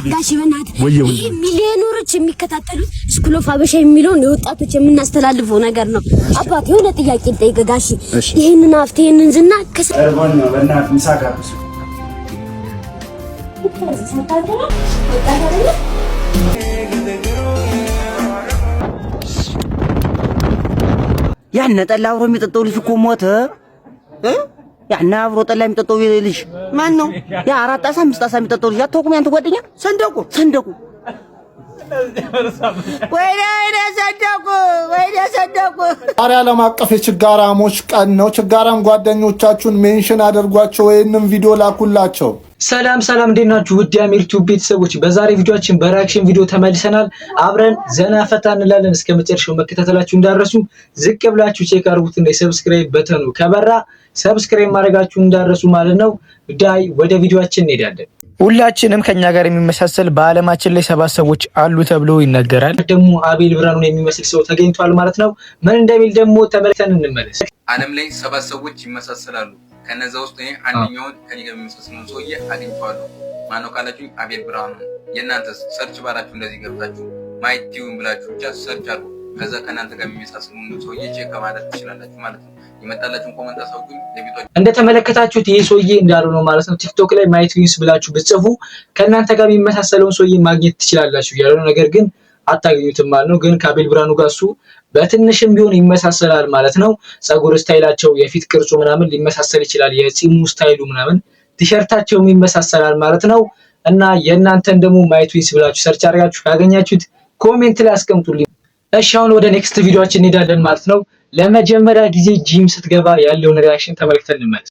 ጋሽ በእናትህ ሚሊዮነሮች የሚከታተሉት ስኩል ኦፍ ሀበሻ የሚለውን የወጣቶች የምናስተላልፈው ነገር ነው። አባት የሆነ ጥያቄ ልጠይቅህ ጋሽ፣ ይሄንን ሀብት ይሄንን ዝና ከሰርቦን ነው በእናትህ ምሳካሩስ ያን ጠላ አብሮ የሚጠጣው ልጅ እኮ ሞተ። ያን አብሮ ጠላ የሚጠጣው ልጅ ማን ነው? ያ 4 ጣሳ 5 ጣሳ የሚጠጣው ልጅ አታውቁም? ያንተ ጓደኛ ሰንደቁ ወይኔ ሰንደቁ። ዛሬ ዓለም አቀፍ የችጋራሞች ቀን ነው። ችጋራም ጓደኞቻችሁን ሜንሽን አድርጓቸው፣ ወይንም ቪዲዮ ላኩላቸው። ሰላም እንዴት ናችሁ? ውድ የአሚር ቲዩብ ቤተሰቦች፣ በዛሬ ቪዲዮአችን በሪአክሽን ቪዲዮ ተመልሰናል። አብረን ዘና ፈታ እንላለን። እስከ መጨረሻው መከታተላችሁ እንዳረሱ ዝቅ ብላችሁ ቼክ አድርጉትና የሰብስክራይብ በተኑ ከበራ ሰብስክራይብ ማድረጋችሁ እንዳረሱ ማለት ነው። ዳይ ወደ ቪዲዮአችን እንሄዳለን። ሁላችንም ከኛ ጋር የሚመሳሰል በአለማችን ላይ 7 ሰዎች አሉ ተብሎ ይነገራል። ደግሞ አቤል ብርሃኑን የሚመስል ሰው ተገኝቷል ማለት ነው። ምን እንደሚል ደግሞ ተመልሰን እንመለስ። ዓለም ላይ 7 ሰዎች ይመሳሰላሉ። ከነዛ ውስጥ እኔ አንደኛውን ከኔ ጋር የሚመሳሰለው ሰውዬ አግኝቼዋለሁ። ማነው ካላችሁኝ አቤል ብርሃኑ። የእናንተስ? ሰርች ባራችሁ እንደዚህ ገብታችሁ ማይቲውን ብላችሁ ብቻ ሰርች አድርጉ። ከዛ ከእናንተ ጋር የሚመሳሰለው ሰውዬ ቼክ ማድረግ ትችላላችሁ ማለት ነው። የመጣላችሁን ኮሜንት አሳውቁኝ። እንደተመለከታችሁት ይሄ ሰውዬ እንዳለው ነው ማለት ነው። ቲክቶክ ላይ ማይቲውንስ ብላችሁ ብትጽፉ ከእናንተ ጋር የሚመሳሰለውን ሰውዬ ማግኘት ትችላላችሁ ያለው ነገር ግን አታገኙትም ማለት ነው። ግን ከአቤል ብርሃኑ ጋር እሱ በትንሽም ቢሆን ይመሳሰላል ማለት ነው። ጸጉር ስታይላቸው፣ የፊት ቅርጹ ምናምን ሊመሳሰል ይችላል። የጺሙ ስታይሉ ምናምን፣ ቲሸርታቸው ይመሳሰላል ማለት ነው። እና የእናንተን ደግሞ ማይቲውንስ ብላችሁ ሰርች አድርጋችሁ ካገኛችሁት ኮሜንት ላይ አስቀምጡልኝ። እሺ አሁን ወደ ኔክስት ቪዲዮአችን እንሄዳለን ማለት ነው። ለመጀመሪያ ጊዜ ጂም ስትገባ ያለውን ሪአክሽን ተመልክተን እንመለስ።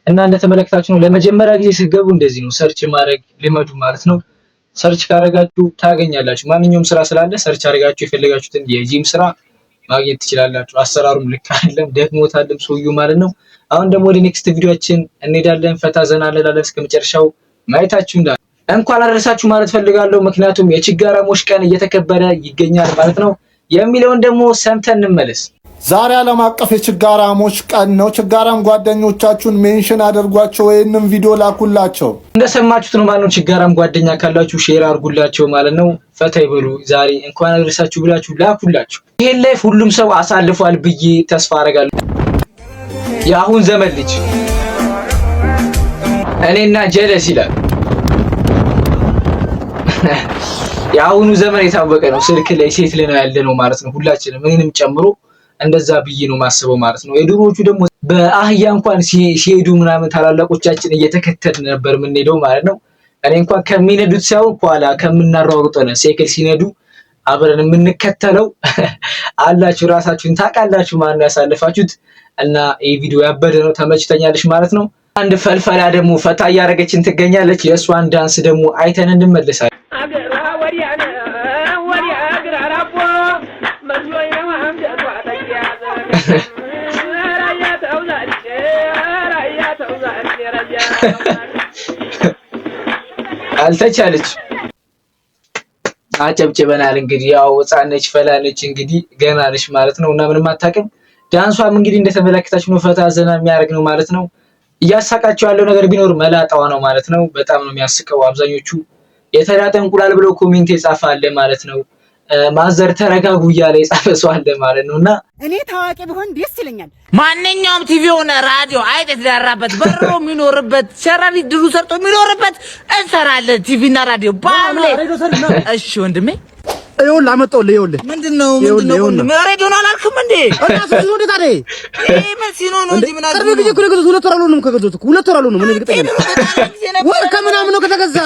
እና እንደተመለከታችሁ ነው ለመጀመሪያ ጊዜ ስትገቡ እንደዚህ ነው ሰርች ማድረግ ልመዱ ማለት ነው። ሰርች ካደረጋችሁ ታገኛላችሁ። ማንኛውም ስራ ስላለ ሰርች አድርጋችሁ የፈለጋችሁትን የጂም ስራ ማግኘት ትችላላችሁ። አሰራሩም ልክ አይደለም ደግሞታልም ሰውዬው ማለት ነው። አሁን ደግሞ ወደ ኔክስት ቪዲዮአችን እንሄዳለን። ፈታ ዘና እንላለን። እስከመጨረሻው ማየታችሁ እንኳን አደረሳችሁ ማለት ፈልጋለሁ። ምክንያቱም የችጋራሞች ቀን እየተከበረ ይገኛል ማለት ነው። የሚለውን ደግሞ ሰምተን እንመለስ። ዛሬ ዓለም አቀፍ የችጋራሞች ቀን ነው። ችጋራም ጓደኞቻችሁን ሜንሽን አድርጓቸው፣ ወይንም ቪዲዮ ላኩላቸው። እንደሰማችሁት ነው ማለት ነው። ችጋራም ጓደኛ ካላችሁ ሼር አድርጉላቸው ማለት ነው። ፈታ ይበሉ። ዛሬ እንኳን አደረሳችሁ ብላችሁ ላኩላችሁ። ይሄን ላይፍ ሁሉም ሰው አሳልፏል ብዬ ተስፋ አደርጋለሁ። የአሁን ዘመን ልጅ እኔና ጀለስ ይላል። የአሁኑ ዘመን የታወቀ ነው። ስልክ ላይ ሴት ላይ ነው ያለነው ማለት ነው። ሁላችንም እኔንም ጨምሮ እንደዛ ብዬ ነው ማስበው ማለት ነው። የድሮዎቹ ደግሞ በአህያ እንኳን ሲሄዱ ምናምን ታላላቆቻችን እየተከተልን ነበር የምንሄደው ማለት ነው። እኔ እንኳን ከሚነዱት ሳይሆን ኋላ ከምናሯሩጠው ነው ሳይክል ሲነዱ አብረን የምንከተለው አላችሁ። ራሳችሁን ታውቃላችሁ ማለት ነው ያሳለፋችሁት። እና ይሄ ቪዲዮ ያበደ ነው። ተመችተኛለሽ ማለት ነው። አንድ ፈልፈላ ደግሞ ፈታ እያደረገችን ትገኛለች። የእሷን ዳንስ ደግሞ አይተን እንመለሳለን። አልተቻለች አጨብጭበናል። እንግዲህ ያው ህፃነች ፈላነች እንግዲህ ገና ነች ማለት ነው። እና ምንም አታውቅም። ዳንሷም እንግዲህ እንደተመለከታችሁ ነው ፈታ ዘና የሚያደርግ ነው ማለት ነው። እያሳቃቸው ያለው ነገር ቢኖር መላጣዋ ነው ማለት ነው። በጣም ነው የሚያስቀው። አብዛኞቹ የተላጠ እንቁላል ብለው ኮሜንት የጻፋለ ማለት ነው። ማዘር ተረጋጉ እያለ የጻፈ ሰው አለ ማለት ነውና እኔ ታዋቂ ብሆን ደስ ይለኛል። ማንኛውም ቲቪ ሆነ ራዲዮ አይጥ የተዳራበት በሮ የሚኖርበት ሸራሪ ድሉ ሰርቶ የሚኖርበት እንሰራለን። ቲቪና ራዲዮ ባምሌ። እሺ ወንድሜ ይሁን ላመጣውልህ። ይኸውልህ ምንድነው ሬዲዮ ነው አላልክም እንዴ? እናሱ ሲኖ እንዴት አለ ምን ሲኖ ነው እንጂ ምን አድርገው ቅርብ ጊዜ እኮ ነው ሁለት ወር አልሆነም ከገዛሁት እኮ 2 ወር አልሆነም። ምን እርግጠኛ ነኝ ወር ከምናምን ነው ከተገዛ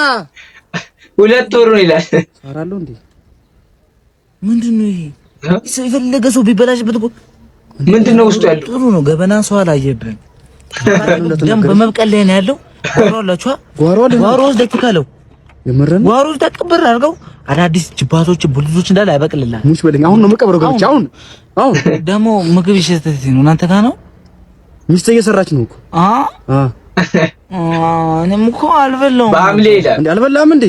2 ወር ነው ይላል። አራለው እንዴ ምንድነው ይሄ? የፈለገ ሰው ቢበላሽበት እኮ ምንድነው ውስጡ ያለው? ጥሩ ነው። ገበና ሰው አላየብን። ደም በመብቀል ላይ ነው ያለው። ጓሮላችሁ ጓሮ ወስደችሁ ካለው የምረን ጓሮ ተቀብር አድርገው አዳዲስ ጅባቶች ቡልዞች እንዳለ ያበቅልላል። ሙሽ በለኝ። አሁን ነው መቀበረው ገብቼ አሁን ደግሞ ምግብ ይሸተት ነው እናንተ ጋር ነው። ሚስት እየሰራች ነው እኮ እኔም እኮ አልበላሁም። በሐምሌ ይላል እንዴ አልበላም እንዴ?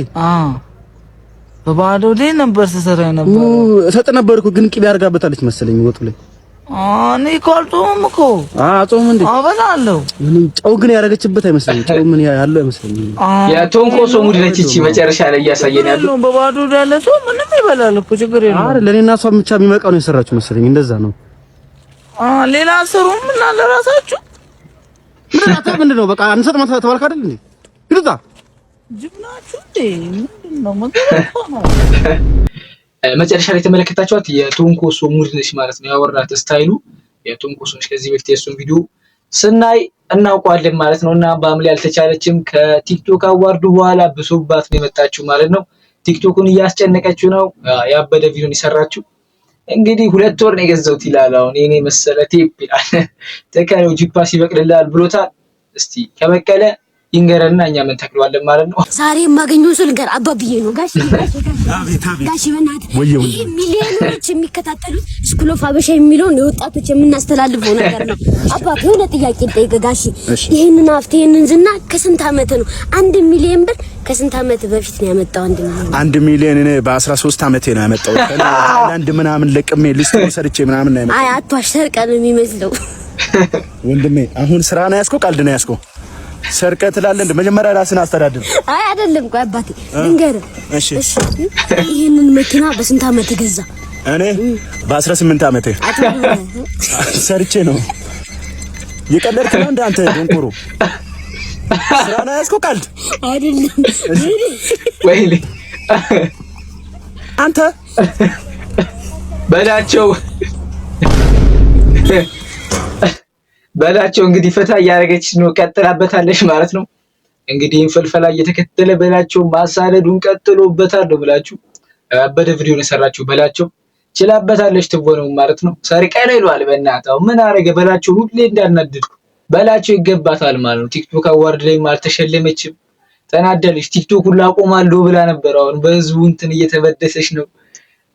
በባዶ ላይ ነበር ስሰራ ነበር። እሰጥ ነበርኩ ግን ቅቤ አድርጋበታለች መሰለኝ ወጡ ላይ። እኔ እኮ አልጾምም እኮ። አጾም እንዴ? አበላለሁ። ጨው ግን ያደረገችበት አይመስለኝም። ጨው ምን ያለው አይመስለኝም። የቶንኮሶ ሙድ ነች እቺ መጨረሻ ላይ እያሳየን ያለው። በባዶ ያለ ሰው ምንም ይበላል እኮ ችግር የለም። አረ ለኔና እሷ ብቻ የሚመቃው ነው የሰራችው መሰለኝ። እንደዛ ነው። ሌላ ሰሩም እና ለራሳችሁ ምንድን ነው በቃ አንሰጥ ማለት ተባልክ አይደል እንዴ? ግልጣ ጅብናችሁ እንዴ ምንድነው ነው? መጨረሻ ላይ ተመለከታችኋት የቶንኮሶ ሙድ ነች ማለት ነው። ያወራት ስታይሉ የቶንኮሶ ነች። ከዚህ በፊት የሱን ቪዲዮ ስናይ እናውቀዋለን ማለት ነውና በሐምሌ አልተቻለችም። ከቲክቶክ አዋርዱ በኋላ ብሶባት ነው የመጣችው ማለት ነው። ቲክቶኩን እያስጨነቀችው ነው። ያበደ ቪዲዮን ይሰራችው። እንግዲህ 2 ወር ነው የገዛሁት ይላል። አሁን የኔ መሰለ ቴፕ ይላል። ተካለው ጂፓስ ይበቅልላል ብሎታል። እስቲ ከበቀለ ይንገረና እኛ ምን ተክሏለን ማለት ነው። ዛሬ የማገኘው ሰው ልንገር አባብዬ ነው። ጋሽ በእናትህ ይሄ ሚሊዮኖች የሚከታተሉት ስኩል ኦፍ ሀበሻ የሚለውን የወጣቶች የምናስተላልፈው ነገር ነው። አባቴ የሆነ ጥያቄ ልጠይቅህ ጋሽ። ይሄንን ሀብት ይሄንን ዝና ከስንት ዓመት ነው? 1 ሚሊዮን ብር ከስንት ዓመት በፊት ነው ያመጣው? 1 ሚሊዮን እኔ በ13 ዓመቴ ነው ያመጣው። አንድ ምናምን ለቅሜ ሊስት ሰርቼ ምናምን ነው ያመጣው። አይ አትዋሽ፣ ሰርቀ ነው የሚመስለው ወንድሜ። አሁን ስራ ነው ያዝከው ቀልድ ነው ያዝከው? ሰርቀህ ትላለህ እንደ መጀመሪያ ራስን አስተዳድር። አይ አይደለም፣ ቆይ አባቴ ልንገርህ። እሺ ይሄንን መኪና በስንት ዓመት ገዛ? እኔ በ18 ዓመቴ ሰርቼ ነው። የቀለድክ ነው እንደ አንተ ደንቆሮ። ስራ ነው ያዝከው ቀልድ አይደለም። ወይኔ አንተ በላቸው እንግዲህ ፈታ እያደረገች ነው። ቀጥላበታለች ማለት ነው። እንግዲህ ፍልፈላ እየተከተለ በላቸው ማሳደዱን ቀጥሎበታል ነው ብላችሁ አበደ ቪዲዮ ነው የሰራችሁ። በላቸው ችላበታለች ትቦነው ማለት ነው። ሰርቀህ ነው ይሏል። በእናታው ምን አረገ በላቸው። ሁሌ እንዳናደድኩ በላቸው ይገባታል ማለት ነው። ቲክቶክ አዋርድ ላይ አልተሸለመችም፣ ተናደለች። ቲክቶክ ሁሉ አቆማለሁ ብላ ነበር። አሁን በህዝቡ እንትን እየተበደሰች ነው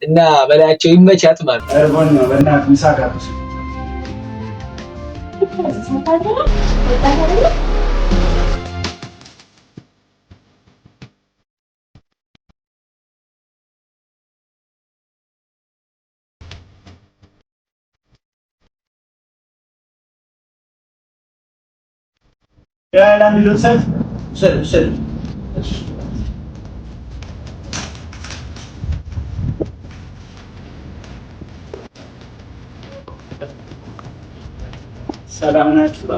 እና በላቸው ይመቻት ማለት ነው። እርቦኝ ነው በእናትህ ምሳ ጋብዝ። ሰላም ናችሁ?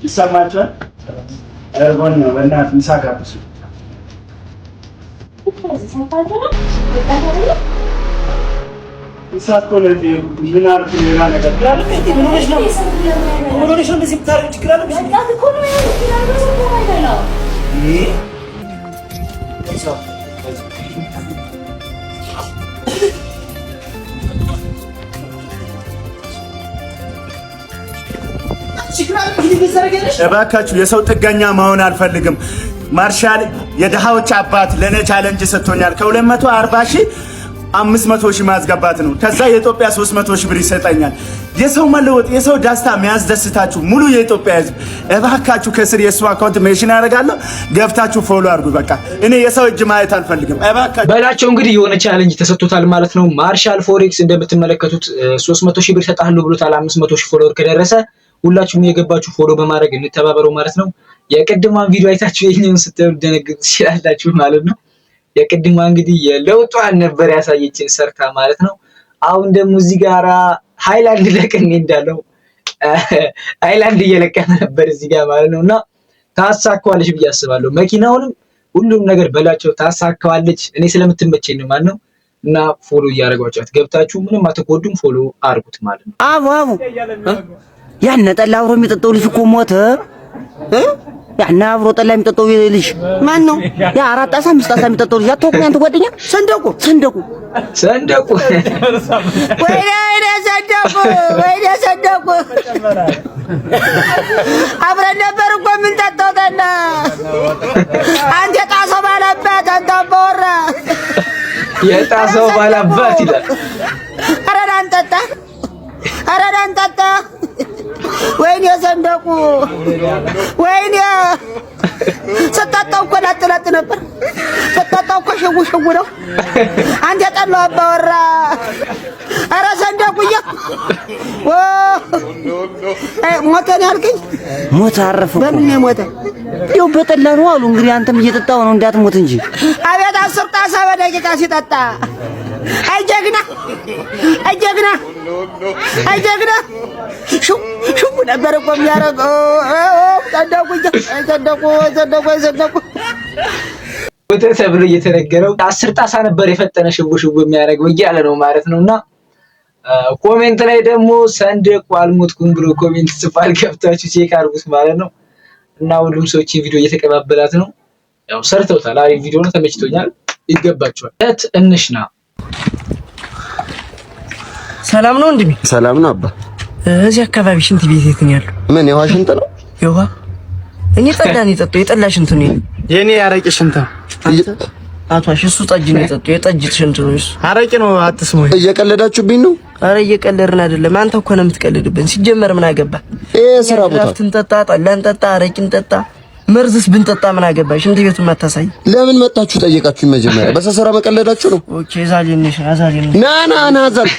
ይሰማችኋል? እርቦኝ ነው በእናትህ ምሳ ጋብዝ። ምሳ እኮ ነው እንዴ? ምን አርግ ሌላ ነገር እባካችሁ የሰው ጥገኛ መሆን አልፈልግም። ማርሻል የድሃዎች አባት ለኔ ቻሌንጅ ሰጥቶኛል። ከ240 ሺህ 500 ሺህ ማስገባት ነው። ከዛ የኢትዮጵያ 300 ሺህ ብር ይሰጠኛል። የሰው መለወጥ የሰው ደስታ የሚያስደስታችሁ ሙሉ የኢትዮጵያ ሕዝብ እባካችሁ ከስር የሱ አካውንት ሜንሽን አደርጋለሁ፣ ገብታችሁ ፎሎ አድርጉ። በቃ እኔ የሰው እጅ ማየት አልፈልግም። እባካችሁ በላቸው እንግዲህ የሆነ ቻሌንጅ ተሰጥቶታል ማለት ነው። ማርሻል ፎሬክስ እንደምትመለከቱት 300 ሺህ ብር ይሰጣሉ ብሎታል። 500 ሺህ ፎሎወር ከደረሰ ሁላችሁም የገባችሁ ፎሎ በማድረግ እንተባበረው ማለት ነው። የቅድሟን ቪዲዮ አይታችሁ የኛውን ስትሉ ደነግጡ ትችላላችሁ ማለት ነው። የቅድሟ እንግዲህ የለውጧን ነበር ያሳየችን ሰርታ ማለት ነው። አሁን ደግሞ እዚህ ጋራ ሃይላንድ ለቀን እንዳለው ሃይላንድ እየለቀመ ነበር እዚህ ጋር ማለት ነውና ታሳካዋለች ብዬ አስባለሁ። መኪናውንም ሁሉም ነገር በላቸው ታሳካዋለች። እኔ ስለምትመቸኝ ነው ማለት ነው። እና ፎሎ እያደረጋችኋት ገብታችሁ ምንም አትጎዱም፣ ፎሎ አድርጉት ማለት ነው። አቡ ያን ጠላ አብሮ የሚጠጣው ልጅ እኮ ሞተ። ያን አብሮ ጠላ የሚጠጣው ልጅ ማን ነው? ያ 4 ጣሳ 5 ጣሳ የሚጠጣው ልጅ አትወቁም? ያንተ ጓደኛ ሰንደቁ ሰንደቁ ወይኔ ሰንደቁ አብረን ነበር እኮ የምንጠጣው ጠላ። አንተ ጣሰው ባለበት አንተ አባወራ የጣሰው ባላባት ይላል። ኧረ ና እንጠጣ፣ ኧረ ና እንጠጣ። ወይኔ ወይኔ ሰንደቁ ወይኔ ስጠጣው እኮ ላጥላጥ ነበር። ስጠጣው እኮ ሽው ነው። አንተ ጠላው አባወራ ኧረ ሰንደቁዬ ሞተ ነው ያልከኝ? ሞተ አረፈ እኮ። በምን ነው ሞተ? ይኸው በጠላ ነው አሉ። እንግዲህ አንተም እየጠጣው ነው እንዳትሞት እንጂ። አቤት 10 ጣሳ በደቂቃ ሲጠጣ አይ ጀግና አይ ጀግና አይ ጀግና ሹ ነበር እኮ የሚያደርገው። ሰንደቁ ወደ ተብሎ እየተነገረው 10 ጣሳ ነበር የፈጠነ ሽው የሚያደርገው እያለ ነው ማለት ነውና ኮሜንት ላይ ደግሞ ሰንደቁ አልሞትኩም ብሎ ኮሜንት ጽፏል። ገብታችሁ ቼክ አድርጉት ማለት ነው። እና ሁሉም ሰዎች ቪዲዮ እየተቀባበላት ነው። ያው ሰርተውታል። አሪፍ ቪዲዮ ነው፣ ተመችቶኛል። ይገባቸዋል። እንሽና ሰላም ነው እንዴ? ሰላም ነው አባ። እዚህ አካባቢ ሽንት ቤት የት ነው ያለው? ምን የውሃ ሽንት ነው? የውሃ እኔ ጠላን የጠጣው የጠላ ሽንት ነው የኔ ያረቂ ሽንት ነው። አቷሽ እሱ ጠጅ ነው የጠጣው የጠጅ ሽንት ነው እሱ። አረቂ ነው አትስሙኝ። እየቀለዳችሁብኝ ነው? አረ እየቀለድን አይደለም። አንተ እኮ ነው የምትቀልድብን። ሲጀመር ምን አገባ? ስራ ቦታ እንጠጣ፣ ጠላን ጠጣ፣ አረቂን ጠጣ፣ መርዝስ ብንጠጣ ምን አገባ? ሽንት ቤቱን ማታሳይ ለምን መጣችሁ? ጠየቃችሁ መጀመሪያ በሰሰራ መቀለዳችሁ ነው። ኦኬ ዛሊንሽ አዛሊን ና ዛል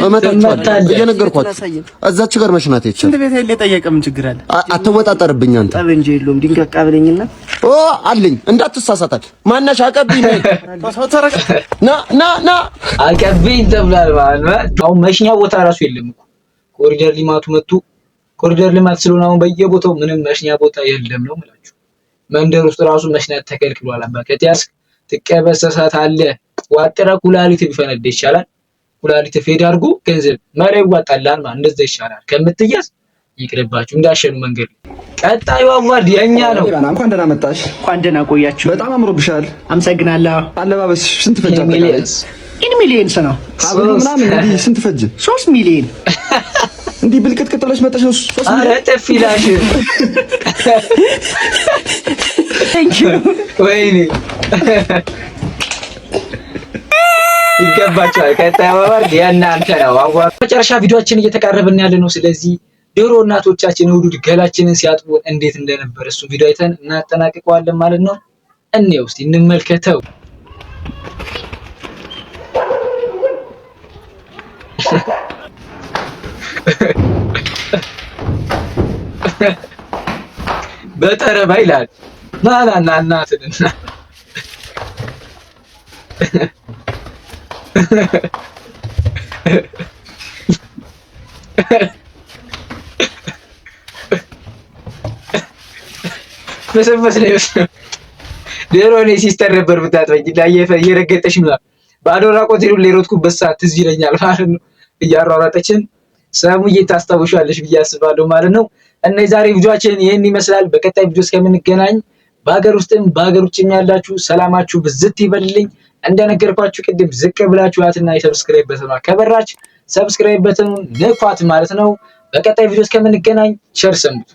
መታችሁ እየነገርኳችሁ እዛች ጋር መሽናት ይቻላል። ሽንት ቤት ላይ ጠየቀ ምን ችግር አለ? አትወጣጠርብኝ አንተ። ጠብ እንጂ የለውም ድንጋቃ ብለኝና አለኝ እንዳትሳሳታል። ማናሽ አቀብኝ ና አቀብኝ ተብሏል ማለት ነው። አሁን መሽኛ ቦታ ራሱ የለም እኮ ኮሪደር ሊማቱ መጡ። ኮሪደር ልማት ስለሆነ አሁን በየቦታው ምንም መሽኛ ቦታ የለም ነው የምላችሁ። መንደር ውስጥ ራሱ መሽናት ተከልክሏል። አባከቲያስ ትቀበሰሳታለህ። ዋጥረ ኩላሊት ቢፈነዳ ይሻላል። ኩላሊት ፌድ አድርጎ ገንዘብ መሬ ይዋጣላል ማለት እንደዛ ይሻላል ከምትያዝ ይቅርባችሁ እንዳሸኑ መንገድ። ቀጣዩ አዋርድ የኛ ነው። እንኳን ደህና መጣሽ። እንኳን ደህና ቆያችሁ። በጣም አምሮብሻል። አመሰግናለሁ። አለባበስሽ ስንት ፈጀ? ሚሊየንስ ነው አብሮ ምናምን እንዴ ስንት ፈጀ? 3 ሚሊዮን እንዲህ ብልቅጥቅጥ ብለሽ መጣሽ ነው 3 ሚሊዮን? ኧረ ተፊላሽ ወይኔ ይገባችኋል። ቀጣይ አዋርድ የእናንተ ነው። አዋርድ መጨረሻ ቪዲዮአችን እየተቃረብን ያለ ነው። ስለዚህ ድሮ እናቶቻችን ውዱድ ገላችንን ሲያጥቡ እንዴት እንደነበር እሱ ቪዲዮ አይተን እናጠናቅቀዋለን ማለት ነው። እንየው እስቲ እንመልከተው። በጠረባ ይላል ናና እናትንና በሰበስ ነው ድሮ እኔ ሲስተር ነበር ብታጥበኝ እየረገጠሽ ምናምን ባዶ ራቆት ሄዱ ሌሮትኩበት ሰዓት ትዝ ይለኛል ማለት ነው። እያሯሯጠችን ሰሙዬ ታስታውሻለሽ ብዬ አስባለሁ ማለት ነው። እና የዛሬ ቪዲዮአችን ይሄን ይመስላል። በቀጣይ ቪዲዮ እስከምንገናኝ በሀገር ውስጥም በሀገር ውጭም ያላችሁ ሰላማችሁ ብዝት ይበልልኝ። እንደነገርኳችሁ ቅድም ዝቅ ብላችሁ ያትና የሰብስክራይብ በተኗ ከበራች ሰብስክራይብ በተኑን ንኳት ማለት ነው። በቀጣይ ቪዲዮ እስከምንገናኝ ቸር ሰንብቱ።